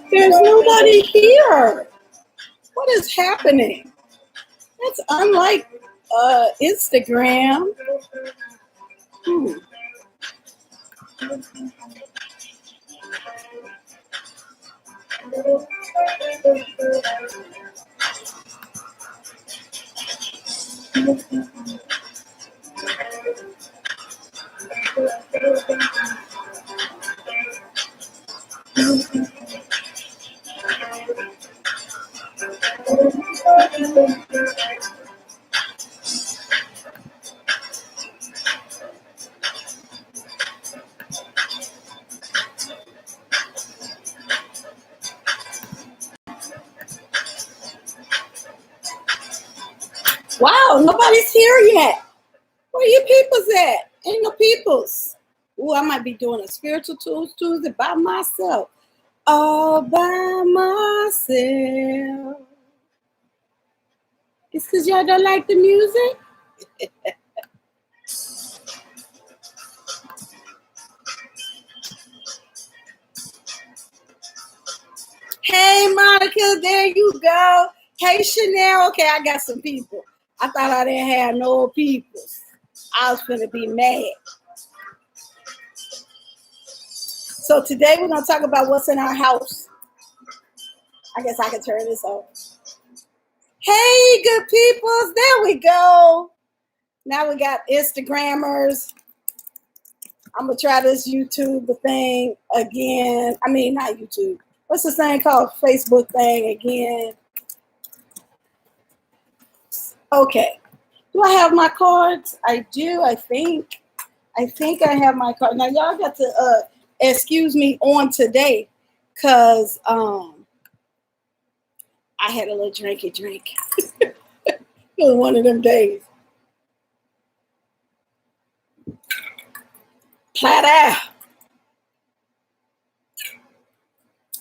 There's nobody here. What is happening? That's unlike Instagram. Wow, nobody's here yet. Where you peoples at? Ain't no peoples. Ooh, I might be doing a spiritual tools Tuesday by myself. All by myself. It's because y'all don't like the music? Hey, Monica, there you go. Hey, Chanel. Okay, I got some people. I thought I didn't have no people. I was going to be mad. So today we're going to talk about what's in our house. I guess I can turn this off. Hey, good peoples. There we go. Now we got Instagrammers. I'm going to try this YouTube thing again. I mean, not YouTube. What's this thing called? Facebook thing again. Okay. Do I have my cards? I do, I think. I have my card. Now, y'all got to excuse me on today because I had a little drinky drink. It was one of them days. Plata.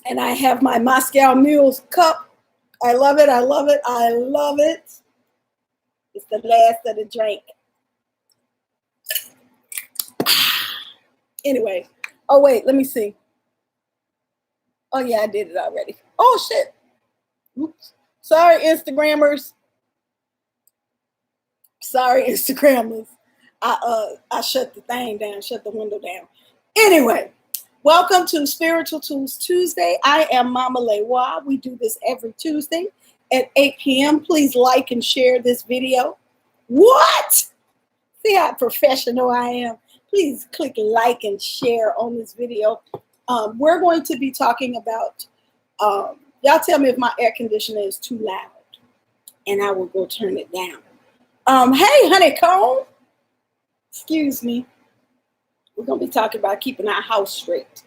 And I have my Moscow Mule's cup. I love it. I love it. I love it. It's the last of the drink. Anyway. Oh, wait. Let me see. Oh, yeah. I did it already. Oh, shit. Oops. Sorry, Instagrammers. Sorry, Instagrammers. I shut the thing down. Shut the window down. Anyway. Welcome to Spiritual Tools Tuesday. I am Mama Lewa. We do this every Tuesday at 8 p.m. Please like and share this video. What? See how professional I am? Please click like and share on this video. We're going to be talking about, y'all tell me if my air conditioner is too loud, and I will go turn it down. Hey, honeycomb. Excuse me. We're going to be talking about keeping our house straight.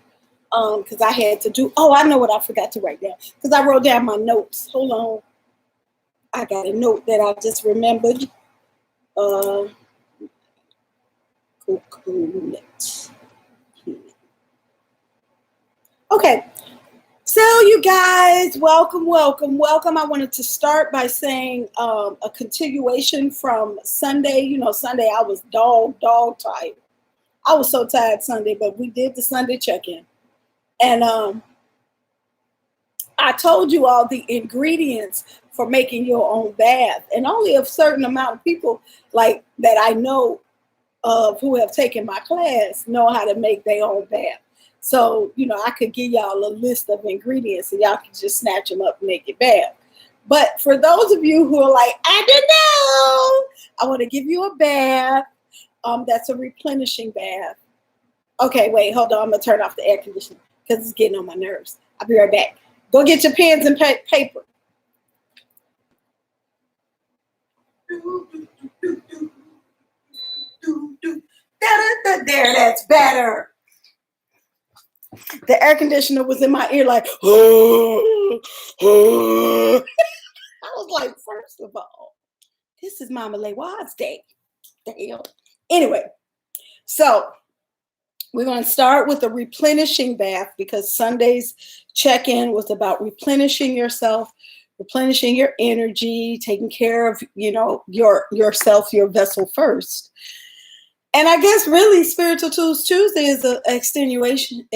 Because I had to do, I know what I forgot to write down. Because I wrote down my notes. Hold on. I got a note that I just remembered. Coconut. Okay. So you guys, welcome. I wanted to start by saying a continuation from Sunday. You know, Sunday I was dog tired. I was so tired Sunday, but we did the Sunday check-in. And I told you all the ingredients for making your own bath. And only a certain amount of people like that I know of who have taken my class know how to make their own bath. So, you know, I could give y'all a list of ingredients and y'all can just snatch them up and make your bath. But for those of you who are like, I don't know, I want to give you a bath. That's a replenishing bath. Okay, wait, hold on. I'm going to turn off the air conditioner because it's getting on my nerves. I'll be right back. Go get your pens and paper. There, that's better. The air conditioner was in my ear like, I was like, first of all, this is Mama Lewa's day. Damn. Anyway, so we're going to start with a replenishing bath because Sunday's check-in was about replenishing yourself, replenishing your energy, taking care of, yourself, your vessel first. And I guess really Spiritual Tools Tuesday is an extenuation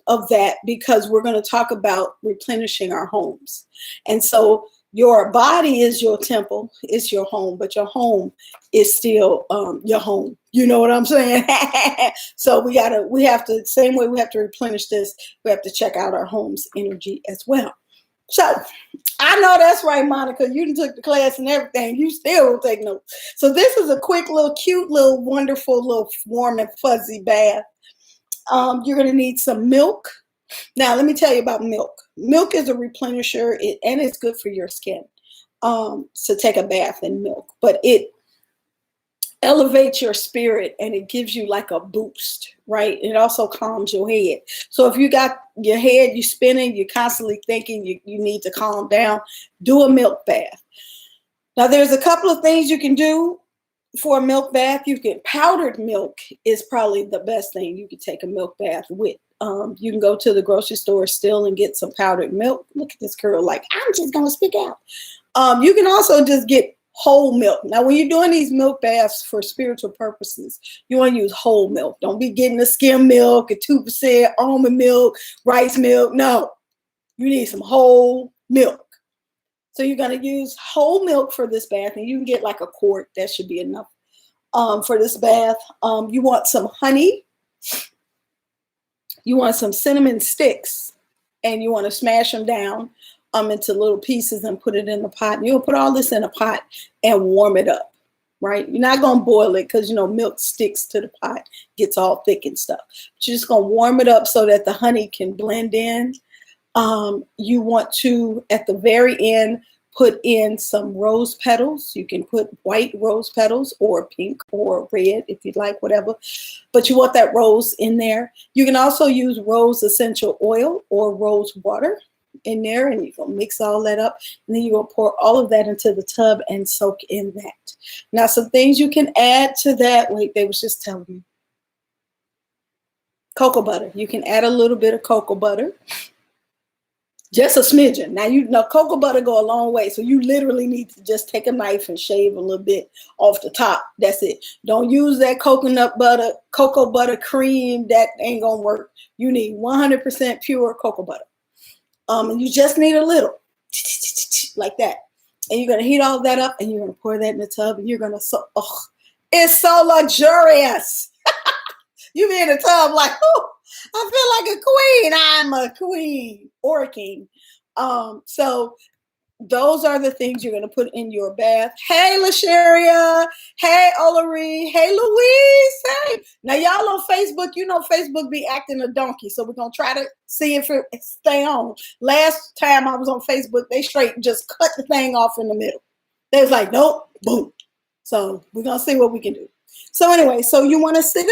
of that, because we're going to talk about replenishing our homes. And so your body is your temple, it's your home, but your home is still your home. You know what I'm saying? So we have to, same way we have to replenish this, we have to check out our home's energy as well. So I know that's right, Monica. You done took the class and everything. You still don't take notes. So this is a quick little, cute, little, wonderful, little warm and fuzzy bath. You're going to need some milk. Now, let me tell you about milk. Milk is a replenisher, and it's good for your skin. So take a bath in milk. But it elevates your spirit, and it gives you like a boost, right? It also calms your head. So if you got your head, you spinning, you're constantly thinking you need to calm down, do a milk bath. Now there's a couple of things you can do for a milk bath. Powdered milk is probably the best thing you can take a milk bath with. You can go to the grocery store still and get some powdered milk. Look at this girl, like, I'm just gonna speak out. You can also just get whole milk. Now, when you're doing these milk baths for spiritual purposes, you want to use whole milk. Don't be getting the skim milk and 2% almond milk, rice milk. No, you need some whole milk. So you're going to use whole milk for this bath, and you can get like a quart. That should be enough for this bath. You want some honey. You want some cinnamon sticks, and you want to smash them down into little pieces and put it in the pot. And you'll put all this in a pot and warm it up, right? You're not going to boil it because, milk sticks to the pot, gets all thick and stuff. But you're just going to warm it up so that the honey can blend in. You want to, at the very end, put in some rose petals. You can put white rose petals or pink or red if you'd like, whatever. But you want that rose in there. You can also use rose essential oil or rose water in there, and you're going to mix all that up, and then you're going to pour all of that into the tub and soak in that. Now, some things you can add to that. Wait, they was just telling me. Cocoa butter. You can add a little bit of cocoa butter. Just a smidgen. Now, cocoa butter go a long way, so you literally need to just take a knife and shave a little bit off the top. That's it. Don't use that cocoa butter cream. That ain't going to work. You need 100% pure cocoa butter. And you just need a little, like that. And you're going to heat all that up, and you're going to pour that in the tub, and you're going to, it's so luxurious. You be in the tub like, oh, I feel like a queen. I'm a queen or a king. So those are the things you're going to put in your bath. Hey, LaSharia. Hey, Olari. Hey, Louise. Hey. Now, y'all on Facebook, Facebook be acting a donkey. So we're going to try to see if it stay on. Last time I was on Facebook, they straight just cut the thing off in the middle. They was like, nope, boom. So we're going to see what we can do. So anyway, so you want to sit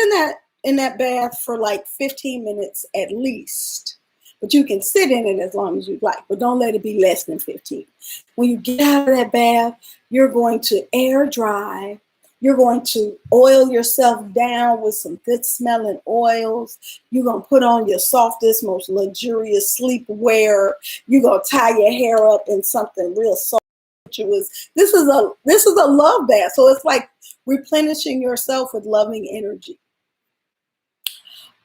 in that bath for like 15 minutes at least. But you can sit in it as long as you like, but don't let it be less than 15. When you get out of that bath, you're going to air dry. You're going to oil yourself down with some good smelling oils. You're going to put on your softest, most luxurious sleepwear. You're going to tie your hair up in something real soft. This is a love bath. So it's like replenishing yourself with loving energy.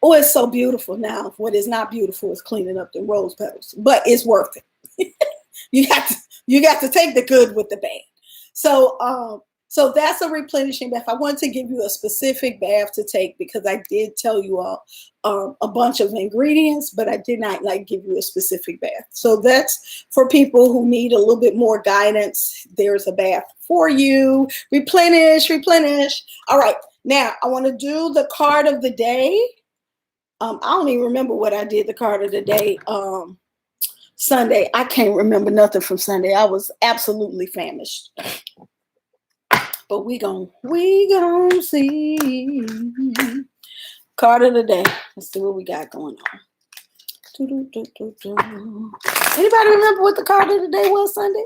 Oh, it's so beautiful. Now, what is not beautiful is cleaning up the rose petals, but it's worth it. You got to take the good with the bad. So that's a replenishing bath. I wanted to give you a specific bath to take because I did tell you all a bunch of ingredients, but I did not give you a specific bath. So that's for people who need a little bit more guidance. There's a bath for you. Replenish. All right. Now I want to do the card of the day. I don't even remember what I did the card of the day Sunday. I can't remember nothing from Sunday. I was absolutely famished. But we gon' see. Card of the day. Let's see what we got going on. Anybody remember what the card of the day was Sunday?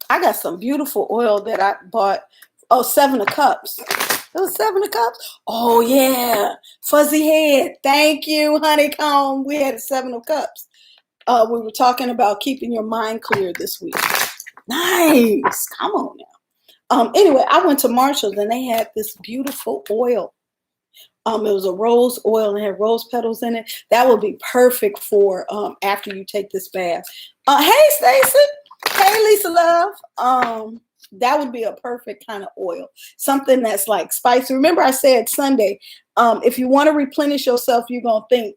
I got some beautiful oil that I bought. Oh, 7 of Cups. It was 7 of Cups. Oh yeah, fuzzy head. Thank you, honeycomb. We had a 7 of Cups. We were talking about keeping your mind clear this week. Nice. Come on now. Anyway, I went to Marshall's and they had this beautiful oil. It was a rose oil and had rose petals in it. That would be perfect for after you take this bath. Hey, Stacy. Hey, Lisa Love. That would be a perfect kind of oil. Something that's like spicy. Remember I said Sunday, if you want to replenish yourself, you're going to think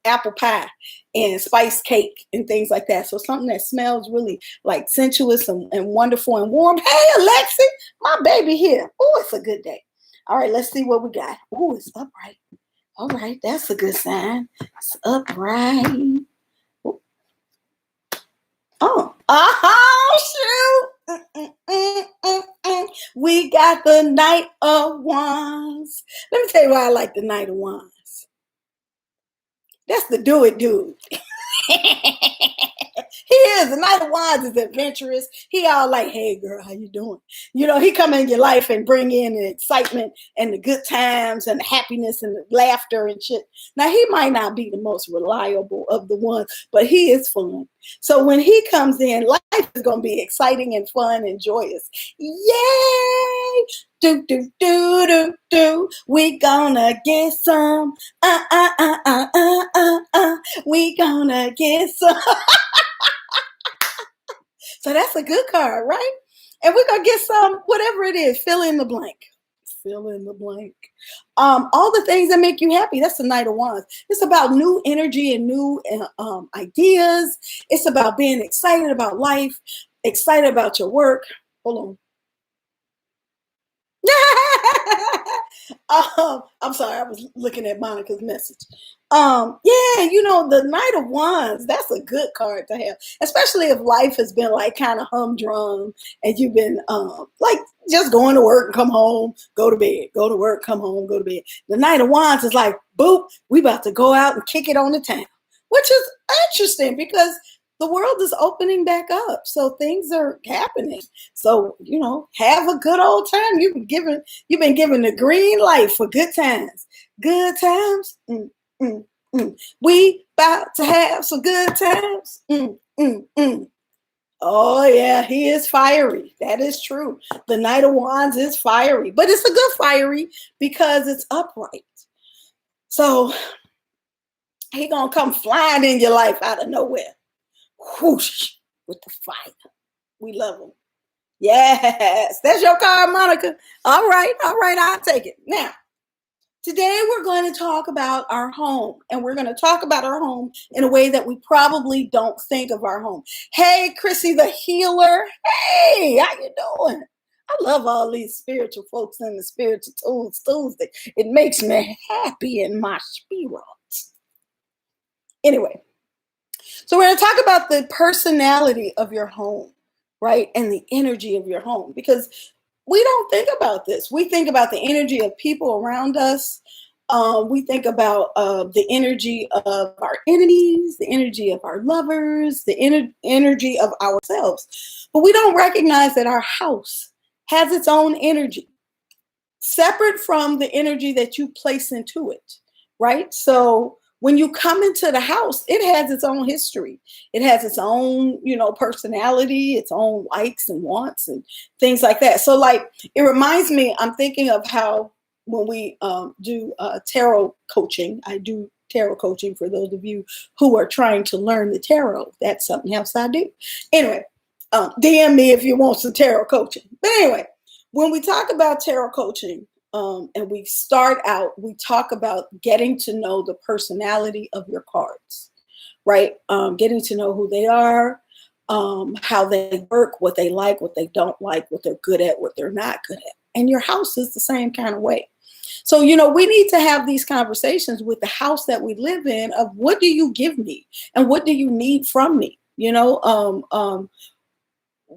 apple pie and spice cake and things like that. So something that smells really like sensuous and wonderful and warm. Hey, Alexi, my baby here. Oh, it's a good day. All right, let's see what we got. Oh, it's upright. All right, that's a good sign. It's upright. Oh, shoot. We got the Knight of Wands. Let me tell you why I like the Knight of Wands. That's the do it dude. He is. The Knight of Wands is adventurous. He all like, hey girl, how you doing? You know, he come in your life and bring in the excitement and the good times and the happiness and the laughter and shit. Now, he might not be the most reliable of the ones, but he is fun. So when he comes in, life is going to be exciting and fun and joyous. Yay! Do, do, do, do, do. We gonna get some. We gonna get some. So that's a good card, right? And we're going to get some, whatever it is, fill in the blank. Fill in the blank. All the things that make you happy. That's the Knight of Wands. It's about new energy and new ideas. It's about being excited about life, excited about your work. Hold on. I'm sorry, I was looking at Monica's message. Yeah, you know, the Knight of Wands, that's a good card to have, especially if life has been like kind of humdrum and you've been like just going to work and come home, go to bed, go to work, come home, go to bed. The Knight of Wands is like, boop, we about to go out and kick it on the town, which is interesting because the world is opening back up. So things are happening. So, you know, have a good old time. You've been given the green light for good times. Good times. We about to have some good times. Oh, yeah, he is fiery. That is true. The Knight of Wands is fiery, but it's a good fiery because it's upright. So he gonna come flying in your life out of nowhere. Whoosh, with the fire. We love him. Yes, that's your card, Monica. All right, I'll take it. Now, today we're going to talk about our home, and we're going to talk about our home in a way that we probably don't think of our home. Hey, Chrissy the healer. Hey, how you doing? I love all these spiritual folks in the Spiritual Tools Tuesday. It makes me happy in my spirit. Anyway. So we're going to talk about the personality of your home, right? And the energy of your home, because we don't think about this. We think about the energy of people around us. We think about the energy of our enemies, the energy of our lovers, the energy of ourselves. But we don't recognize that our house has its own energy, separate from the energy that you place into it, right? So when you come into the house, it has its own history. It has its own, you know, personality, its own likes and wants and things like that. So like, it reminds me, I'm thinking of how when we do tarot coaching, I do tarot coaching for those of you who are trying to learn the tarot. That's something else I do. Anyway, DM me if you want some tarot coaching. But anyway, when we talk about tarot coaching, and we start out, we talk about getting to know the personality of your cards, right? Getting to know who they are, how they work, what they like, what they don't like, what they're good at, what they're not good at. And your house is the same kind of way. So, you know, we need to have these conversations with the house that we live in of what do you give me and what do you need from me? You know,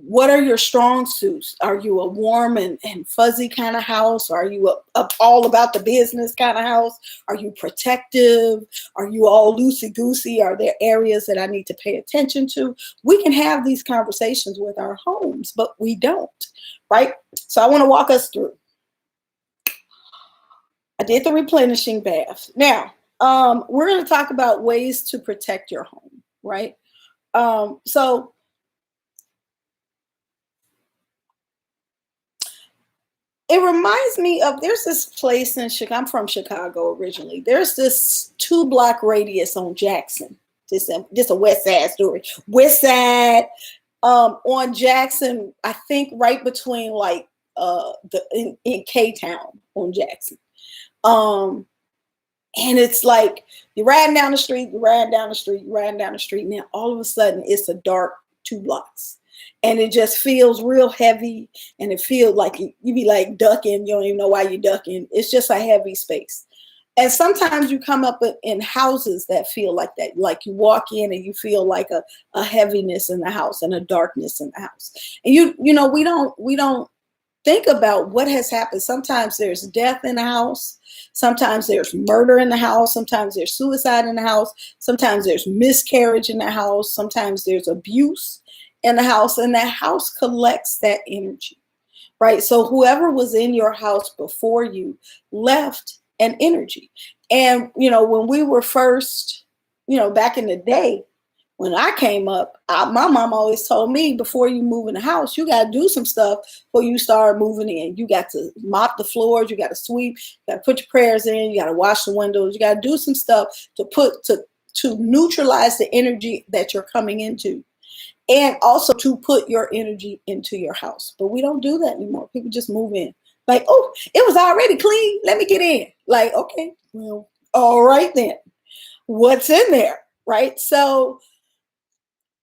what are your strong suits? Are you a warm and fuzzy kind of house? Are you a all about the business kind of house? Are you protective? Are you all loosey-goosey? Are there areas that I need to pay attention to? We can have these conversations with our homes, but we don't, right? So I want to walk us through. I did the replenishing bath. Now, we're going to talk about ways to protect your home, right? So it reminds me of, there's this place in Chicago. I'm from Chicago originally. There's this 2-block radius on Jackson. Just a West Side story. West Side, on Jackson, I think right between like in K-Town on Jackson. And it's like you're riding down the street, you're riding down the street, you're riding down the street. Now all of a sudden it's a dark 2 blocks. And it just feels real heavy, and it feels like you be like ducking. You don't even know why you're ducking. It's just a heavy space. And sometimes you come up in houses that feel like that. Like you walk in and you feel like a heaviness in the house and a darkness in the house. And you know, we don't think about what has happened. Sometimes there's death in the house. Sometimes there's murder in the house. Sometimes there's suicide in the house. Sometimes there's miscarriage in the house. Sometimes there's abuse in the house, and that house collects that energy, right? So whoever was in your house before you left an energy. And, you know, when we were first, you know, back in the day, when I came up, my mom always told me, before you move in the house, you got to do some stuff before you start moving in. You got to mop the floors, you got to sweep, you got to put your prayers in, you got to wash the windows, you got to do some stuff to neutralize the energy that you're coming into. And also to put your energy into your house. But we don't do that anymore. People just move in. Like, oh, it was already clean. Let me get in. Like, okay, well, all right then. What's in there, right? So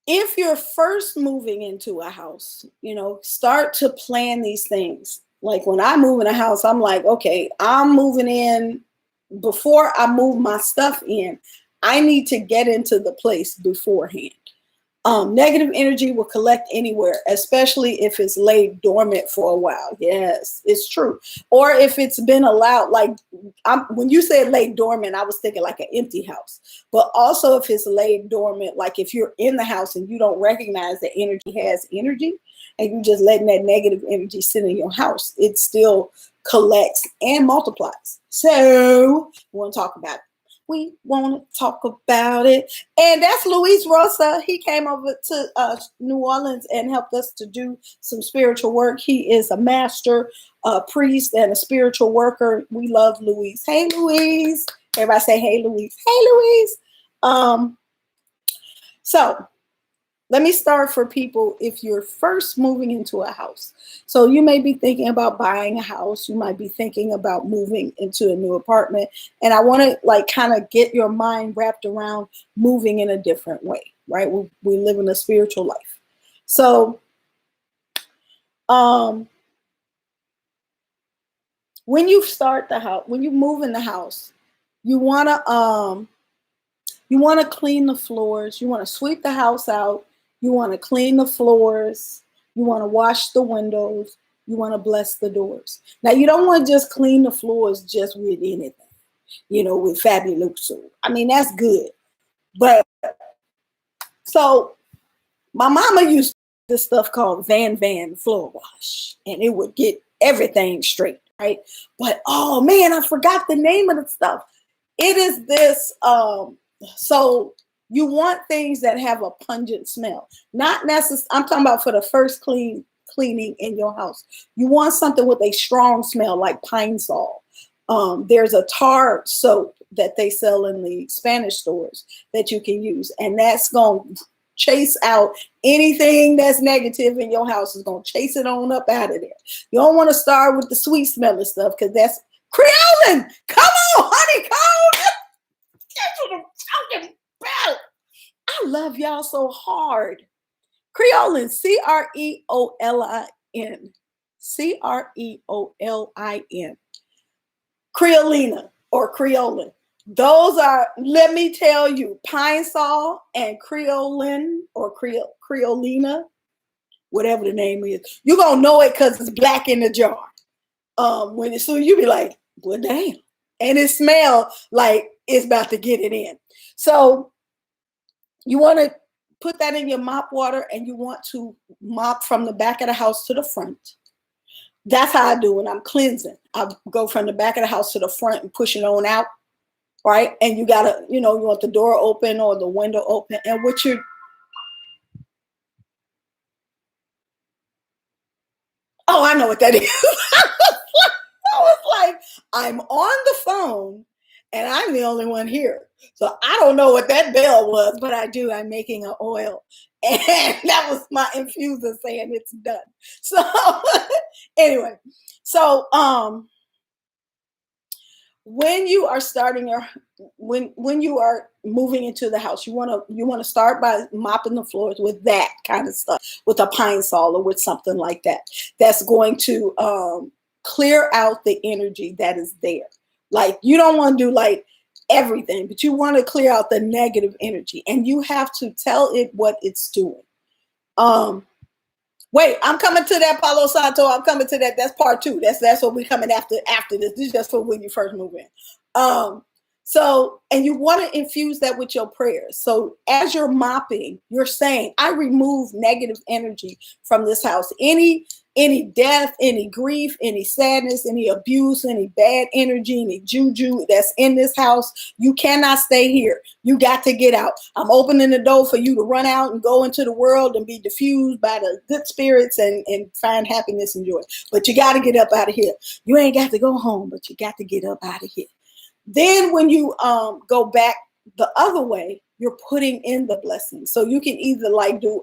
if you're first moving into a house, you know, start to plan these things. Like when I move in a house, I'm like, okay, I'm moving in. Before I move my stuff in, I need to get into the place beforehand. Negative energy will collect anywhere, especially if it's laid dormant for a while. Yes, it's true. Or if it's been allowed, like when you said laid dormant, I was thinking like an empty house. But also if it's laid dormant, like if you're in the house and you don't recognize that energy has energy, and you just letting that negative energy sit in your house, it still collects and multiplies. So we want to talk about it. We want to talk about it. And that's Luis Rosa. He came over to New Orleans and helped us to do some spiritual work. He is a master priest and a spiritual worker. We love Luis. Hey, Luis. Everybody say, hey, Luis. Hey, Luis. So let me start for people if you're first moving into a house. So you may be thinking about buying a house. You might be thinking about moving into a new apartment. And I want to like kind of get your mind wrapped around moving in a different way, right? We live in a spiritual life. So when you start the house, when you move in the house, you want to clean the floors. You want to sweep the house out. You want to clean the floors. You want to wash the windows. You want to bless the doors. Now, you don't want to just clean the floors just with anything, you know, with Fabuloso. I mean, that's good. But so my mama used this stuff called Van floor wash, and it would get everything straight, right? But, oh, man, I forgot the name of the stuff. It is this, so you want things that have a pungent smell. Not necessarily, I'm talking about for the first cleaning in your house. You want something with a strong smell like Pine Sol. There's a tar soap that they sell in the Spanish stores that you can use. And that's going to chase out anything that's negative in your house. Is going to chase it on up out of there. You don't want to start with the sweet smelling stuff because that's Creolin. Come on, honeycomb. That's what I'm talking about. I love y'all so hard. Creolin, Creolin. Creolin. Creolina or Creolin. Those are, let me tell you, Pine Sol and Creolin or Creolina, whatever the name is. You're going to know it because it's black in the jar. When it's so you be like, well, damn. And it smells like it's about to get it in. So you want to put that in your mop water, and you want to mop from the back of the house to the front. That's how I do when I'm cleansing. I go from the back of the house to the front and push it on out, right? And you gotta, you want the door open or the window open. And what you're, oh, I know what that is. I was like, I'm on the phone and I'm the only one here. So I don't know what that bell was, but I do. I'm making an oil. And that was my infuser saying it's done. So anyway, so when you are starting your when you are moving into the house, you want to start by mopping the floors with that kind of stuff, with a pine sol or with something like that. That's going to clear out the energy that is there. Like, you don't want to do like everything, but you want to clear out the negative energy, and you have to tell it what it's doing. Wait, I'm coming to that, Palo Santo. I'm coming to that. That's part 2. That's what we're coming after this. This is just for when you first move in. So, and you want to infuse that with your prayers. So as you're mopping, you're saying, I remove negative energy from this house. Any death, any grief, any sadness, any abuse, any bad energy, any juju that's in this house, you cannot stay here. You got to get out. I'm opening the door for you to run out and go into the world and be diffused by the good spirits and find happiness and joy. But you got to get up out of here. You ain't got to go home, but you got to get up out of here. Then when you go back the other way, you're putting in the blessings. So you can either like do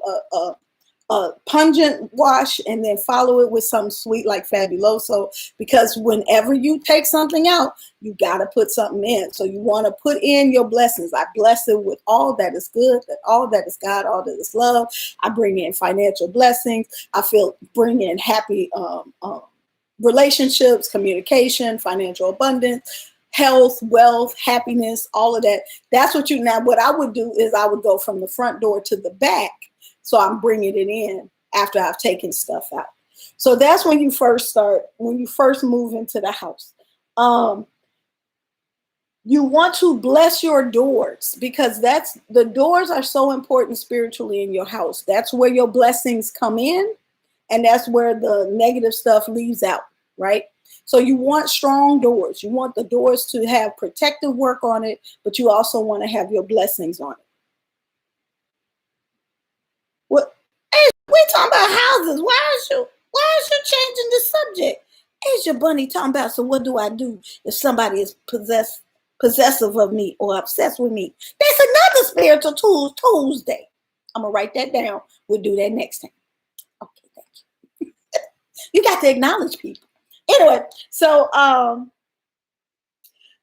a pungent wash and then follow it with something sweet like Fabuloso, because whenever you take something out, you got to put something in. So you want to put in your blessings. I bless it with all that is good, that all that is God, all that is love. I bring in financial blessings. I bring in happy relationships, communication, financial abundance, health, wealth, happiness, all of that. That's what what I would do is I would go from the front door to the back. So I'm bringing it in after I've taken stuff out. So that's when you first move into the house. You want to bless your doors, because the doors are so important spiritually in your house. That's where your blessings come in, and that's where the negative stuff leaves out, right? So you want strong doors. You want the doors to have protective work on it, but you also want to have your blessings on it. What? Hey, we talking about houses. Why is you changing the subject? Asia Bunny talking about, so what do I do if somebody is possessive of me or obsessed with me? That's another spiritual tools Tuesday. I'm gonna write that down. We'll do that next time. Okay, thank you. You got to acknowledge people. Anyway, so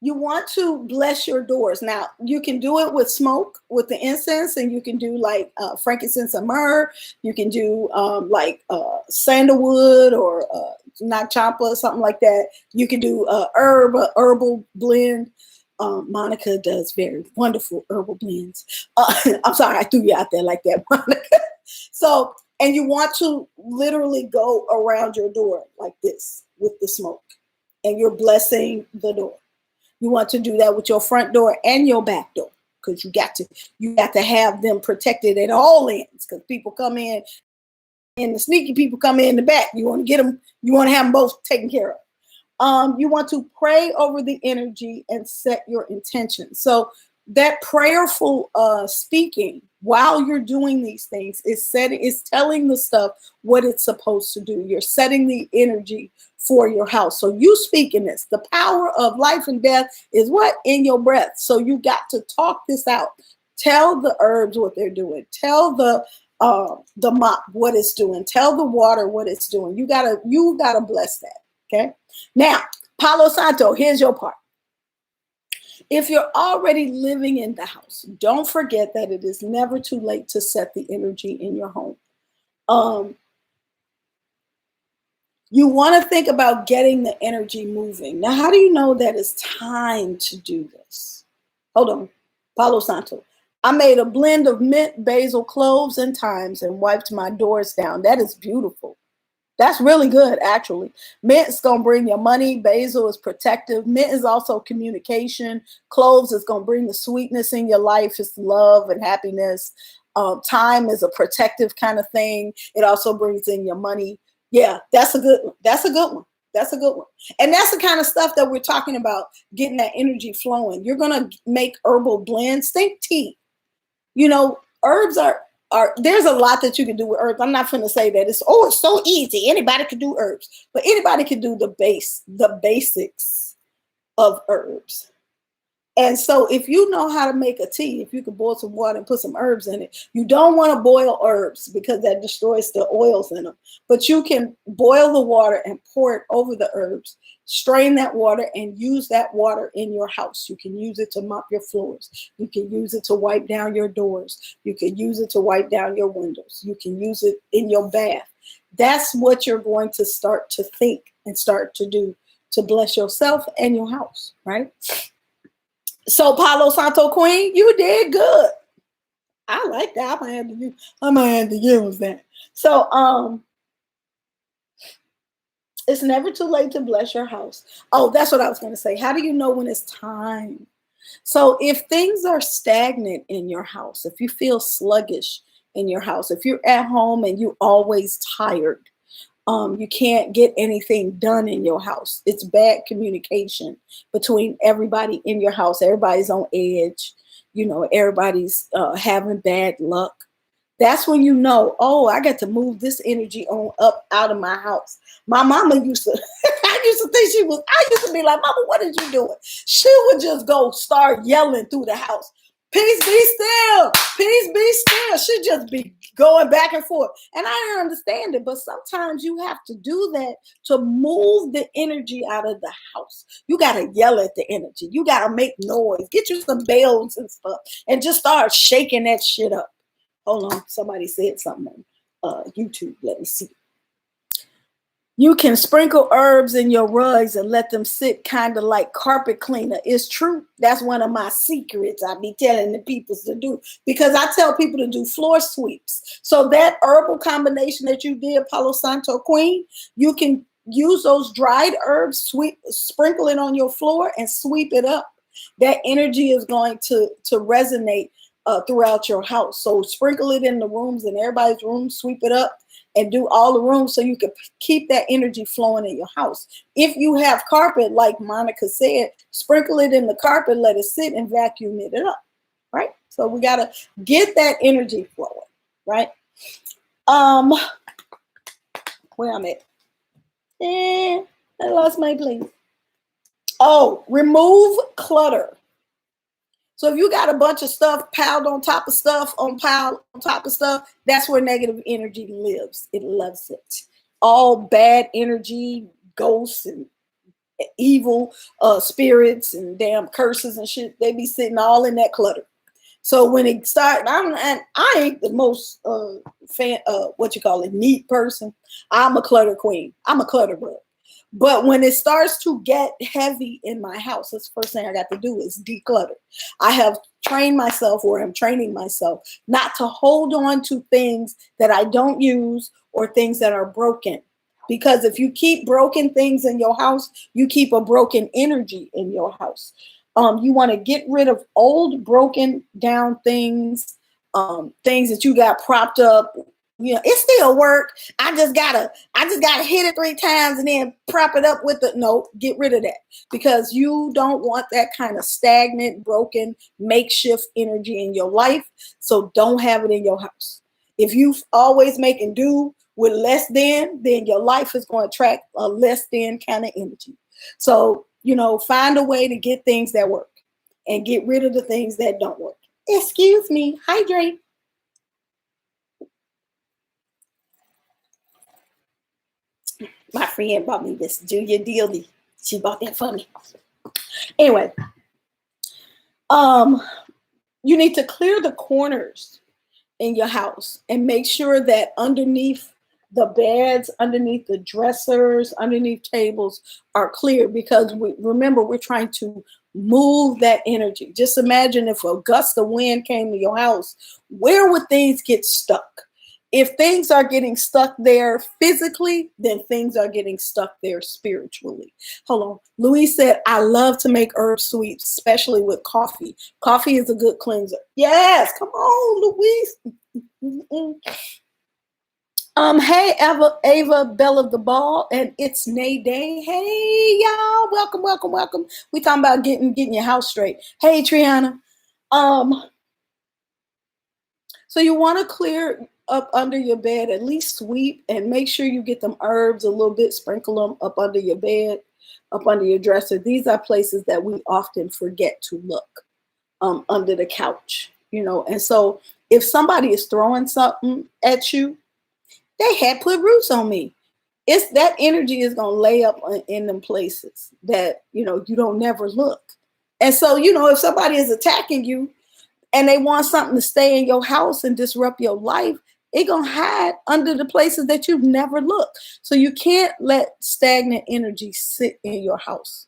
you want to bless your doors. Now, you can do it with smoke, with the incense, and you can do like frankincense and myrrh. You can do sandalwood or not champa or something like that. You can do herbal blend. Monica does very wonderful herbal blends. I'm sorry, I threw you out there like that, Monica. So, and you want to literally go around your door like this with the smoke, and you're blessing the door. You want to do that with your front door and your back door, because you got to have them protected at all ends, because people come in and the sneaky people come in the back. You want to get them. You want to have them both taken care of. You want to pray over the energy and set your intention. So that prayerful speaking while you're doing these things is telling the stuff what it's supposed to do. You're setting the energy for your house. So you speaking this. The power of life and death is what? In your breath. So you got to talk this out. Tell the herbs what they're doing. Tell the mop what it's doing. Tell the water what it's doing. You gotta bless that. Okay. Now, Palo Santo, here's your part. If you're already living in the house, don't forget that it is never too late to set the energy in your home. You want to think about getting the energy moving. Now, how do you know that it's time to do this? Hold on. Palo Santo. I made a blend of mint, basil, cloves, and thymes and wiped my doors down. That is beautiful. That's really good, actually. Mint is going to bring your money. Basil is protective. Mint is also communication. Cloves is going to bring the sweetness in your life. It's love and happiness. Thyme is a protective kind of thing. It also brings in your money. Yeah, that's a good one. That's a good one. That's a good one. And that's the kind of stuff that we're talking about, getting that energy flowing. You're going to make herbal blends. Think tea. Herbs are there's a lot that you can do with herbs. I'm not going to say that it's so easy. Anybody can do herbs, but anybody can do the basics of herbs. And so if you know how to make a tea, if you can boil some water and put some herbs in it, you don't want to boil herbs because that destroys the oils in them. But you can boil the water and pour it over the herbs, strain that water and use that water in your house. You can use it to mop your floors. You can use it to wipe down your doors. You can use it to wipe down your windows. You can use it in your bath. That's what you're going to start to think and start to do to bless yourself and your house, right? So Palo Santo Queen, you did good. I like that. I might have to use that. So it's never too late to bless your house. Oh, that's what I was going to say. How do you know when it's time? So if things are stagnant in your house, if you feel sluggish in your house, if you're at home and you're always tired, you can't get anything done in your house. It's bad communication between everybody in your house. Everybody's on edge. Everybody's having bad luck. That's when you know, oh, I got to move this energy on up out of my house. My mama used to, I used to be like, Mama, what are you doing? She would just go start yelling through the house. Peace be still. Peace be still. She'd just be going back and forth. And I didn't understand it, but sometimes you have to do that to move the energy out of the house. You got to yell at the energy. You got to make noise. Get you some bells and stuff and just start shaking that shit up. Hold on. Somebody said something on YouTube. Let me see. You can sprinkle herbs in your rugs and let them sit kind of like carpet cleaner. It's true. That's one of my secrets I be telling the people to do, because I tell people to do floor sweeps. So that herbal combination that you did, Palo Santo Queen, you can use those dried herbs, sprinkle it on your floor and sweep it up. That energy is going to resonate throughout your house. So sprinkle it in the rooms, in everybody's room, sweep it up and do all the rooms so you can keep that energy flowing in your house. If you have carpet, like Monica said, sprinkle it in the carpet, let it sit and vacuum it up, right? So we got to get that energy flowing, right? Where I'm at. I lost my place. Oh, remove clutter. So if you got a bunch of stuff piled on top of stuff, that's where negative energy lives. It loves it. All bad energy, ghosts and evil spirits and damn curses and shit, they be sitting all in that clutter. So when it starts, I ain't the most neat person. I'm a clutter queen. I'm a clutter bug. But when it starts to get heavy in my house, that's the first thing I got to do is declutter. I have trained myself, or I'm training myself, not to hold on to things that I don't use or things that are broken. Because if you keep broken things in your house, you keep a broken energy in your house. You want to get rid of old, broken down things, things that you got propped up. It still work. I just gotta hit it 3 times and then prop it up with get rid of that, because you don't want that kind of stagnant, broken, makeshift energy in your life. So don't have it in your house. If you always making do with less than, then your life is going to attract a less than kind of energy. So, find a way to get things that work and get rid of the things that don't work. Excuse me, hydrate. My friend bought me this Julia Dealey. She bought that for me. Anyway, you need to clear the corners in your house and make sure that underneath the beds, underneath the dressers, underneath tables are clear, because remember, we're trying to move that energy. Just imagine if a gust of wind came to your house, where would things get stuck? If things are getting stuck there physically, then things are getting stuck there spiritually. Hold on. Louise said, I love to make herb sweeps, especially with coffee. Coffee is a good cleanser. Yes, come on, Louise. Hey, Ava Bella the Ball, and it's Nay Day. Hey, y'all, welcome, welcome, welcome. We talking about getting your house straight. Hey, Triana. Um, so you want to clear up under your bed, at least sweep, and make sure you get them herbs a little bit, sprinkle them up under your bed, up under your dresser. These are places that we often forget to look, under the couch, And so if somebody is throwing something at you, they had put roots on me. It's that energy is gonna lay up in them places that you don't never look. And so if somebody is attacking you and they want something to stay in your house and disrupt your life, it gonna hide under the places that you've never looked. So you can't let stagnant energy sit in your house.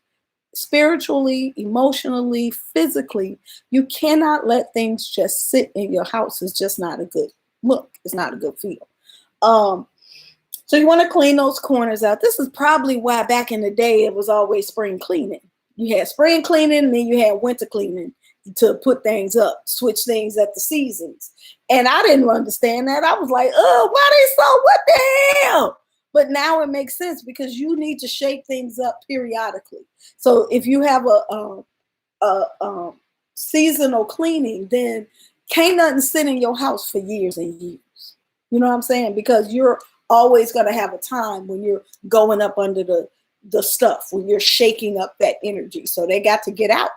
Spiritually, emotionally, physically, you cannot let things just sit in your house. It's just not a good look. It's not a good feel. So you want to clean those corners out. This is probably why back in the day it was always spring cleaning. You had spring cleaning and then you had winter cleaning to put things up, switch things at the seasons. And I didn't understand that. I was like, oh, why they so, what the hell? But now it makes sense because you need to shake things up periodically. So if you have a seasonal cleaning, then can't nothing sit in your house for years and years. You know what I'm saying? Because you're always going to have a time when you're going up under the stuff, when you're shaking up that energy. So they got to get out.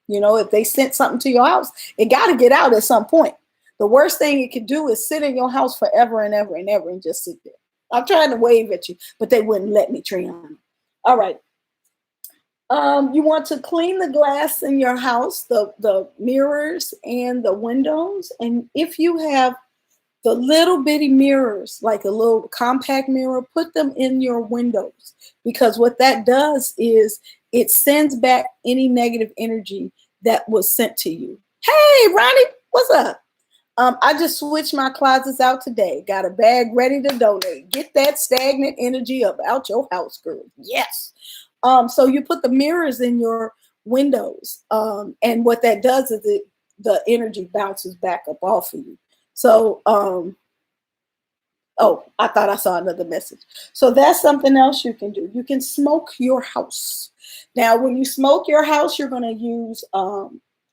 If they sent something to your house, it got to get out at some point. The worst thing it could do is sit in your house forever and ever and ever and just sit there. I'm trying to wave at you, but they wouldn't let me, Triana. All right. You want to clean the glass in your house, the mirrors and the windows. And if you have the little bitty mirrors, like a little compact mirror, put them in your windows, because what that does is it sends back any negative energy that was sent to you. Hey, Ronnie, what's up? I just switched my closets out today. Got a bag ready to donate. Get that stagnant energy up out your house, girl. Yes. So you put the mirrors in your windows. And what that does is the energy bounces back up off of you. So, oh, I thought I saw another message. So that's something else you can do. You can smoke your house. Now, when you smoke your house, you're going to use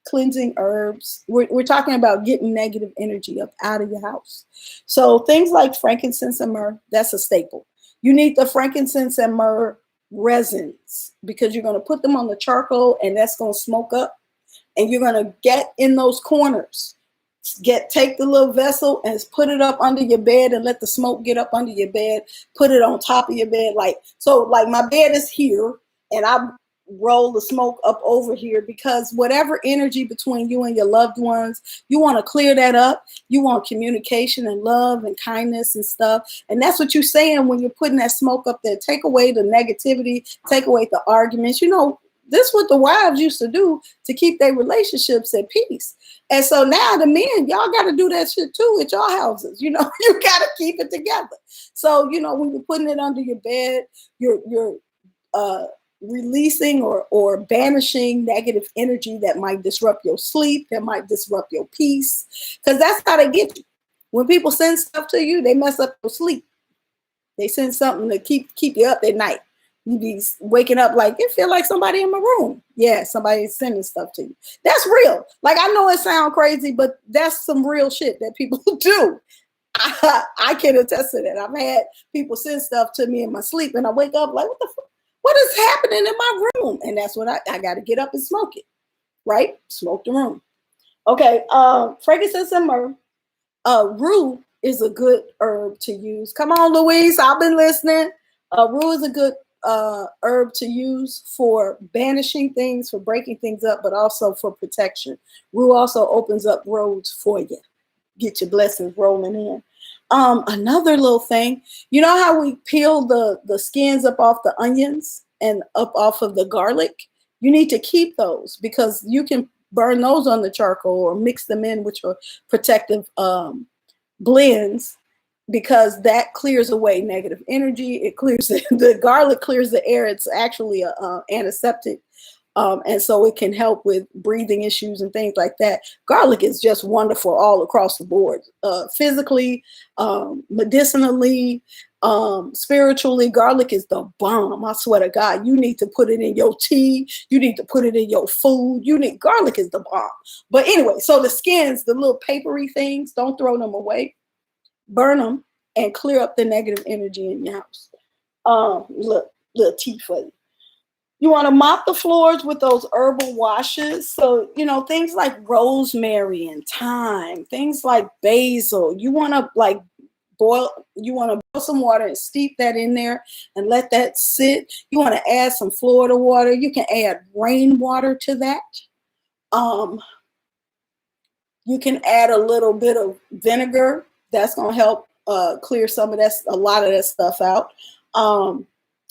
cleansing herbs. We're talking about getting negative energy up out of your house. So things like frankincense and myrrh, that's a staple. You need the frankincense and myrrh resins because you're going to put them on the charcoal and that's going to smoke up. And you're going to get in those corners. Take the little vessel and put it up under your bed and let the smoke get up under your bed. Put it on top of your bed. Like my bed is here and I roll the smoke up over here because whatever energy between you and your loved ones, you want to clear that up. You want communication and love and kindness and stuff. And that's what you're saying when you're putting that smoke up there. Take away the negativity, take away the arguments. This is what the wives used to do to keep their relationships at peace. And so now the men, y'all got to do that shit too at your houses. You got to keep it together. So, when you're putting it under your bed, you're releasing or banishing negative energy that might disrupt your sleep, that might disrupt your peace. Because that's how they get you. When people send stuff to you, they mess up your sleep. They send something to keep you up at night. You be waking up like, it feel like somebody in my room. Yeah, somebody's sending stuff to you. That's real. Like, I know it sounds crazy, but that's some real shit that people do. I can attest to that. I've had people send stuff to me in my sleep, and I wake up like, what the fuck? What is happening in my room? And that's what I got to get up and smoke it, right? Smoke the room. Okay, frankincense and myrrh. Rue is a good herb to use. Come on, Louise, I've been listening. Rue is a good herb to use for banishing things, for breaking things up, but also for protection. Rue also opens up roads for you. Get your blessings rolling in. Another little thing, you know how we peel the skins up off the onions and up off of the garlic? You need to keep those because you can burn those on the charcoal or mix them in with your protective blends, because that clears away negative energy. It clears the garlic clears the air. It's actually a antiseptic And so it can help with breathing issues and things like that. Garlic is just wonderful all across the board, physically, medicinally, spiritually. Garlic is the bomb. I swear to God, you need to put it in your tea. You need to put it in your food. Garlic is the bomb. But anyway, so the skins, the little papery things, don't throw them away. Burn them and clear up the negative energy in your house. Look, little tea for you. You want to mop the floors with those herbal washes. So, things like rosemary and thyme, things like basil. You want to boil some water and steep that in there and let that sit. You want to add some Florida water. You can add rainwater to that. You can add a little bit of vinegar. That's going to help clear a lot of that stuff out.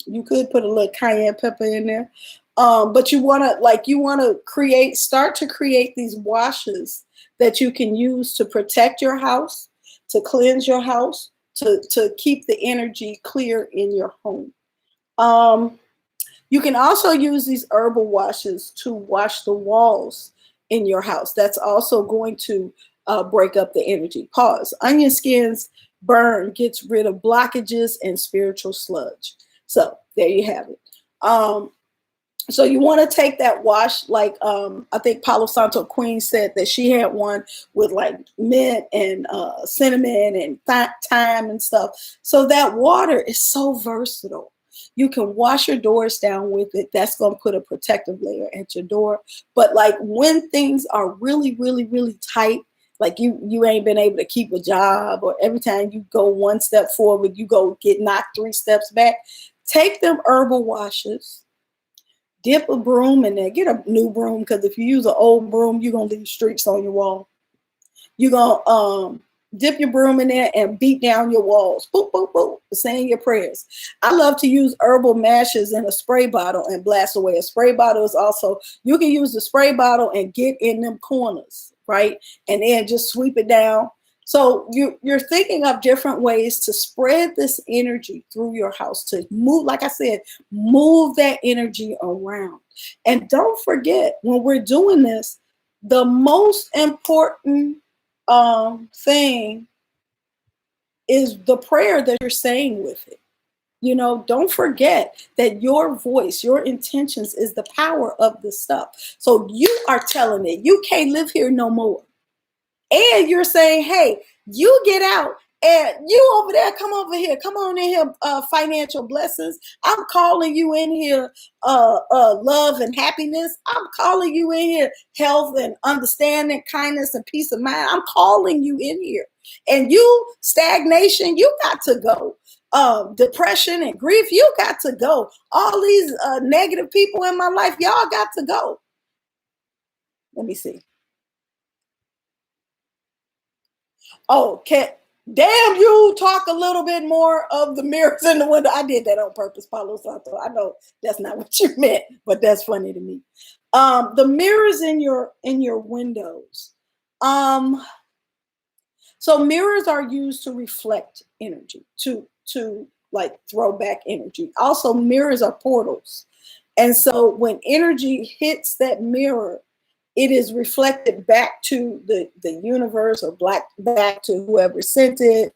You could put a little cayenne pepper in there. But you want to start to create these washes that you can use to protect your house, to cleanse your house, to keep the energy clear in your home. You can also use these herbal washes to wash the walls in your house. That's also going to break up the energy. Pause. Onion skins burn, gets rid of blockages and spiritual sludge. So there you have it. So you want to take that wash, I think Palo Santo Queen said that she had one with mint and cinnamon and thyme and stuff. So that water is so versatile. You can wash your doors down with it. That's going to put a protective layer at your door. But when things are really, really, really tight, you ain't been able to keep a job, or every time you go one step forward, you go get knocked 3 steps back, take them herbal washes, dip a broom in there. Get a new broom, because if you use an old broom, you're going to leave streaks on your wall. You're going to dip your broom in there and beat down your walls. Boop, boop, boop, saying your prayers. I love to use herbal mashes in a spray bottle and blast away. A spray bottle is also, you can use the spray bottle and get in them corners, right? And then just sweep it down. So you're thinking of different ways to spread this energy through your house, to move, like I said, move that energy around. And don't forget, when we're doing this, the most important thing is the prayer that you're saying with it. Don't forget that your voice, your intentions is the power of this stuff. So you are telling it, you can't live here no more. And you're saying, hey, you get out, and you over there, come over here, come on in here, financial blessings. I'm calling you in here, love and happiness. I'm calling you in here, health and understanding, kindness and peace of mind. I'm calling you in here. And you, stagnation, you got to go. Depression and grief, you got to go. All these negative people in my life, y'all got to go. Let me see. Oh, damn, you talk a little bit more of the mirrors in the window. I did that on purpose, Palo Santo. I know that's not what you meant, but that's funny to me. The mirrors in your windows. So mirrors are used to reflect energy, to throw back energy. Also, mirrors are portals. And so when energy hits that mirror, it is reflected back to the universe, or back to whoever sent it.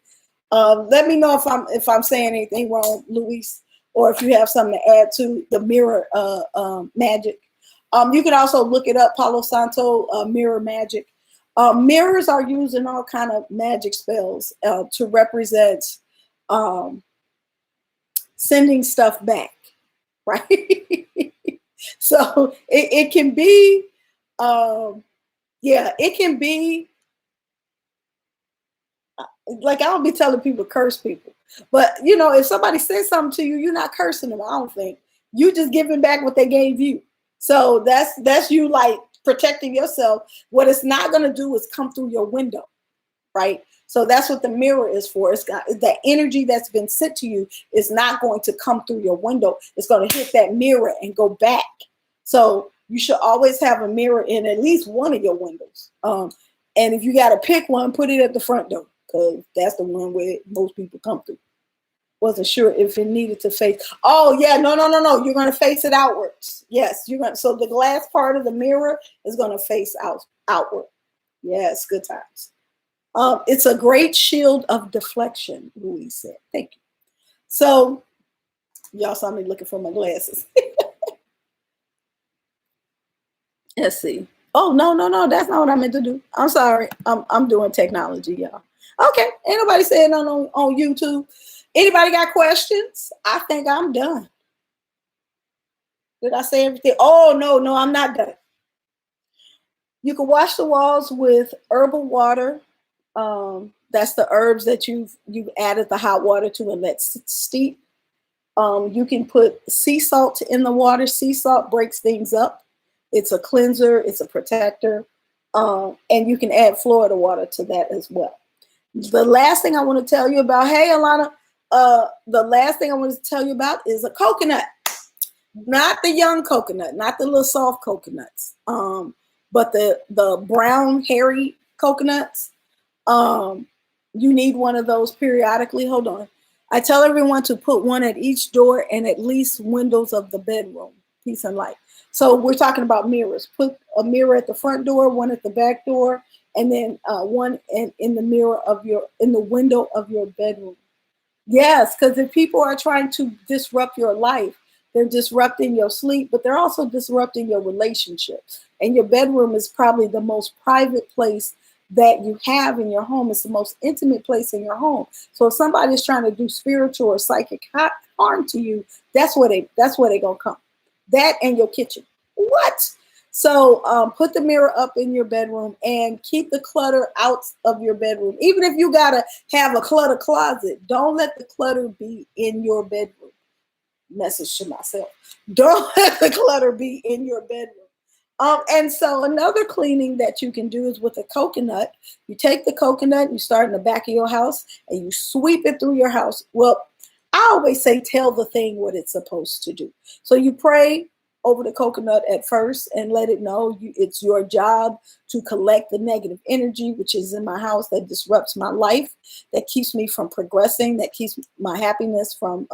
Let me know if I'm saying anything wrong, Luis, or if you have something to add to the mirror magic. You can also look it up, Palo Santo mirror magic. Mirrors are used in all kind of magic spells to represent sending stuff back, right? So it can be. It can be I don't be telling people curse people, but if somebody says something to you, you're not cursing them. I don't think you just giving back what they gave you. So that's you protecting yourself. What it's not going to do is come through your window, right? So that's what the mirror is for. It's got that energy that's been sent to you is not going to come through your window. It's going to hit that mirror and go back. So you should always have a mirror in at least one of your windows. And if you got to pick one, put it at the front door, because that's the one where most people come through. Wasn't sure if it needed to face. Oh yeah, no. You're going to face it outwards. Yes, you're going. So the glass part of the mirror is going to face outward. Yes, good times. It's a great shield of deflection, Louise said. Thank you. So y'all saw me looking for my glasses. Let's see. Oh no, that's not what I meant to do. I'm sorry. I'm doing technology, y'all. Okay, ain't nobody saying nothing on YouTube. Anybody got questions? I think I'm done. Did I say everything? Oh no, I'm not done. You can wash the walls with herbal water. That's the herbs that you've added the hot water to and let steep. You can put sea salt in the water. Sea salt breaks things up. It's a cleanser. It's a protector. And you can add Florida water to that as well. The last thing I want to tell you about, hey, Alana, the last thing I want to tell you about is a coconut. Not the young coconut, not the little soft coconuts, but the brown, hairy coconuts. You need one of those periodically. Hold on. I tell everyone to put one at each door and at least windows of the bedroom. Peace and light. So we're talking about mirrors. Put a mirror at the front door, one at the back door, and then one in the window of your bedroom. Yes, because if people are trying to disrupt your life, they're disrupting your sleep, but they're also disrupting your relationships. And your bedroom is probably the most private place that you have in your home. It's the most intimate place in your home. So if somebody's trying to do spiritual or psychic harm to you, that's where they're gonna come. That and your kitchen. What? So put the mirror up in your bedroom and keep the clutter out of your bedroom. Even if you gotta have a clutter closet, don't let the clutter be in your bedroom. Message to myself. Don't let the clutter be in your bedroom. And so another cleaning that you can do is with a coconut. You take the coconut, you start in the back of your house, and you sweep it through your house. Well, I always say tell the thing what it's supposed to do. So you pray over the coconut at first and let it know it's your job to collect the negative energy, which is in my house that disrupts my life, that keeps me from progressing, that keeps my happiness from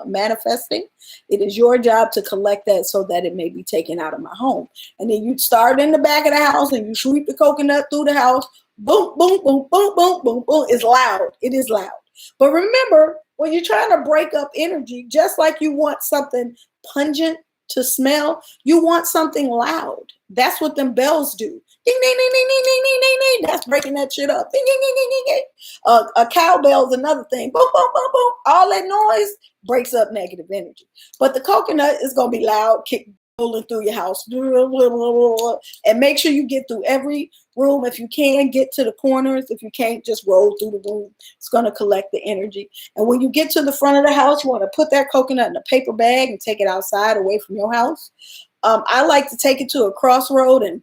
manifesting. It is your job to collect that so that it may be taken out of my home. And then you start in the back of the house and you sweep the coconut through the house. Boom, boom, boom, boom, boom, boom, boom. It's loud. It is loud. But remember, when you're trying to break up energy, just like you want something pungent to smell, you want something loud. That's what them bells do. Ding, ding, ding, ding, ding, ding, ding, ding, ding. That's breaking that shit up. Ding, ding, ding, ding, ding, ding. A cowbell's another thing. Boom, boom, boom, boom. All that noise breaks up negative energy. But the coconut is going to be loud, rolling through your house. And make sure you get through every room. If you can, get to the corners. If you can't, just roll through the room. It's going to collect the energy. And when you get to the front of the house, you want to put that coconut in a paper bag and take it outside away from your house. I like to take it to a crossroad and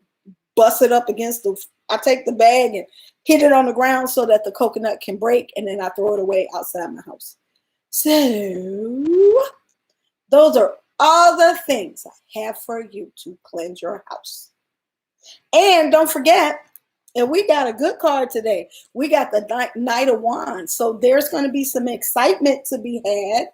bust it up against I take the bag and hit it on the ground so that the coconut can break, and then I throw it away outside my house. So those are all the things I have for you to cleanse your house. And don't forget, and we got a good card today. We got the Knight of Wands. So there's going to be some excitement to be had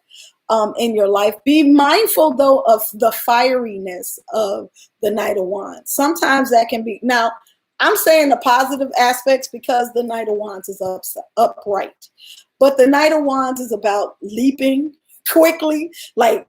in your life. Be mindful, though, of the fieriness of the Knight of Wands. Sometimes that can be, now, I'm saying the positive aspects because the Knight of Wands is upright. But the Knight of Wands is about leaping quickly, like,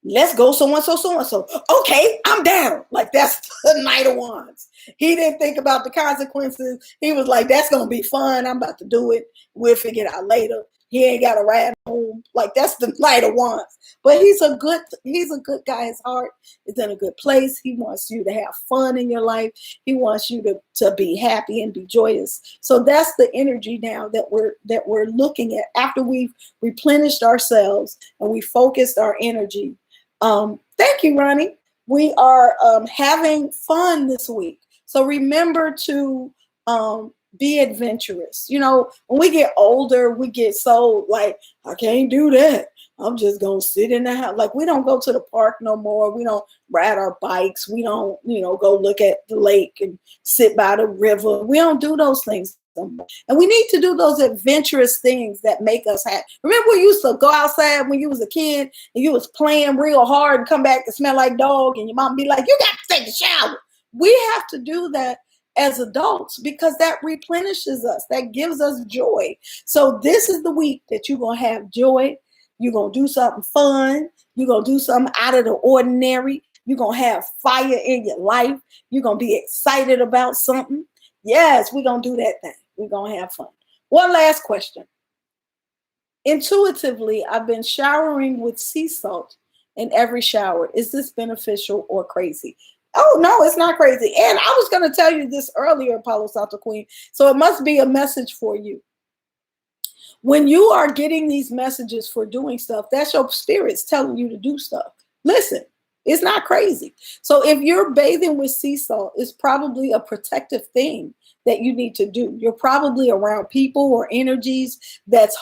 let's go so-and-so. Okay, I'm down. Like, that's the Knight of Wands. He didn't think about the consequences. He was like, that's going to be fun. I'm about to do it. We'll figure it out later. He ain't got to ride home. Like, that's the Knight of Wands. But he's a good guy. His heart is in a good place. He wants you to have fun in your life. He wants you to be happy and be joyous. So that's the energy now that we're looking at after we've replenished ourselves and we focused our energy. Thank you, Ronnie. We are having fun this week. So remember to be adventurous. You know, when we get older, we get so like, I can't do that. I'm just going to sit in the house. Like, we don't go to the park no more. We don't ride our bikes. We don't, go look at the lake and sit by the river. We don't do those things somebody. And we need to do those adventurous things that make us happy. Remember when you used to go outside when you was a kid and you was playing real hard and come back and smell like dog and your mom be like, you got to take a shower. We have to do that as adults because that replenishes us. That gives us joy. So this is the week that you're going to have joy. You're going to do something fun. You're going to do something out of the ordinary. You're going to have fire in your life. You're going to be excited about something. Yes, we're going to do that thing. We're going to have fun. One last question. Intuitively, I've been showering with sea salt in every shower. Is this beneficial or crazy? Oh, no, it's not crazy. And I was going to tell you this earlier, Apollo Santa Queen. So it must be a message for you. When you are getting these messages for doing stuff, that's your spirits telling you to do stuff. Listen, it's not crazy. So if you're bathing with sea salt, it's probably a protective thing that you need to do. You're probably around people or energies that's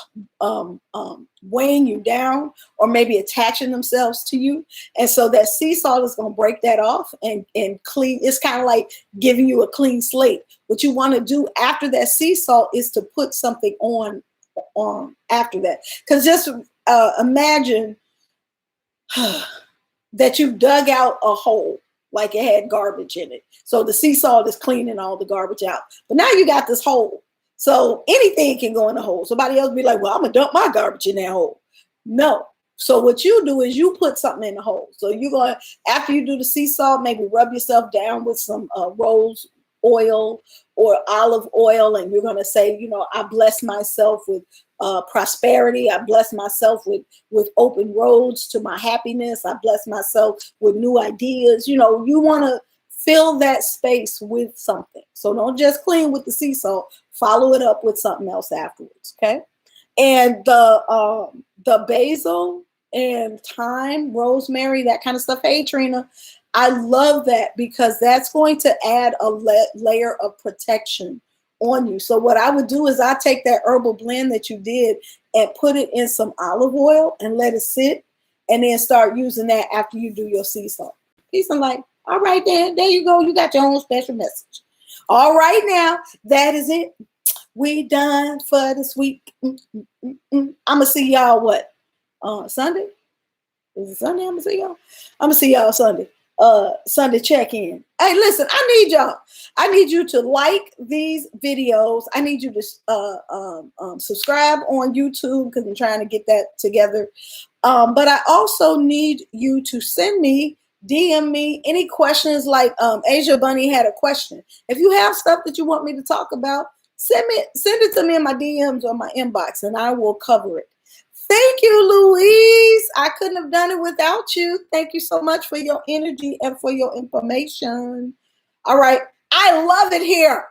weighing you down or maybe attaching themselves to you. And so that sea salt is going to break that off and clean. It's kind of like giving you a clean slate. What you want to do after that sea salt is to put something on after that. Because just imagine that you dug out a hole like it had garbage in it. So the sea salt is cleaning all the garbage out. But now you got this hole. So anything can go in the hole. Somebody else be like, well, I'm going to dump my garbage in that hole. No. So what you do is you put something in the hole. So you're going to, after you do the sea salt, maybe rub yourself down with some rose oil or olive oil. And you're going to say, you know, I bless myself with prosperity. I bless myself with open roads to my happiness. I bless myself with new ideas. You know, you want to fill that space with something. So don't just clean with the sea salt. Follow it up with something else afterwards. Okay. And the basil and thyme, rosemary, that kind of stuff. Hey, Trina, I love that because that's going to add a layer of protection on you. So what I would do is I take that herbal blend that you did and put it in some olive oil and let it sit and then start using that after you do your sea salt. Peace and light. All right, there you go. You got your own special message. All right, now that is it. We done for this week. I'm gonna see y'all what? Sunday? Is it Sunday? I'm gonna see y'all Sunday. Sunday check-in. Hey, listen, I need y'all. I need you to like these videos. I need you to subscribe on YouTube because I'm trying to get that together. But I also need you to send me, DM me any questions. Like Asia Bunny had a question. If you have stuff that you want me to talk about, send it to me in my DMs or my inbox, and I will cover it. Thank you, Louise. I couldn't have done it without you. Thank you so much for your energy and for your information. All right. I love it here.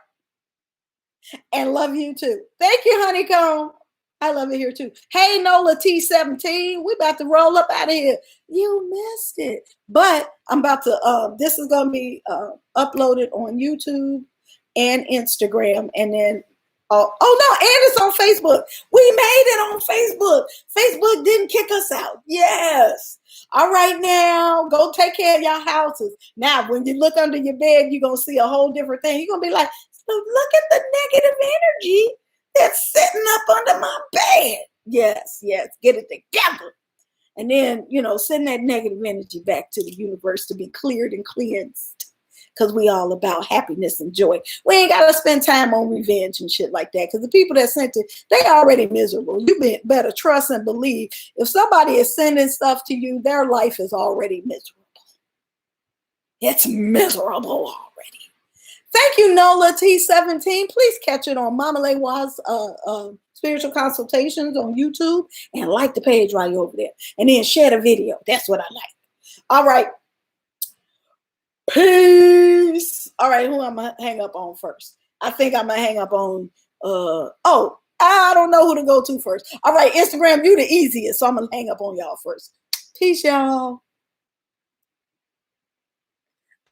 And love you too. Thank you, Honeycomb. I love it here too. Hey, Nola T17. We about to roll up out of here. You missed it. But I'm about to, this is going to be uploaded on YouTube and Instagram. And then oh no, and it's on Facebook. We made it on Facebook. Facebook didn't kick us out. Yes. All right, now go take care of your houses. Now, when you look under your bed, you're going to see a whole different thing. You're going to be like, look at the negative energy that's sitting up under my bed. Yes, get it together. And then, send that negative energy back to the universe to be cleared and cleansed. Because we all about happiness and joy. We ain't got to spend time on revenge and shit like that. Because the people that sent it, they already miserable. You better trust and believe. If somebody is sending stuff to you, their life is already miserable. It's miserable already. Thank you, Nola T17. Please catch it on Mama Lewa's spiritual consultations on YouTube. And like the page while you're over there. And then share the video. That's what I like. All right. Peace. All right, who I'm going to hang up on first? I think I'm going to hang up on, I don't know who to go to first. All right, Instagram, you the easiest, so I'm going to hang up on y'all first. Peace, y'all.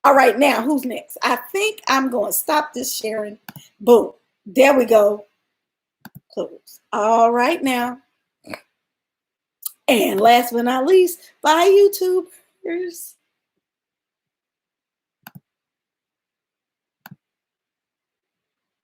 All right, now, who's next? I think I'm going to stop this sharing. Boom. There we go. Close. All right, now. And last but not least, bye, YouTubers.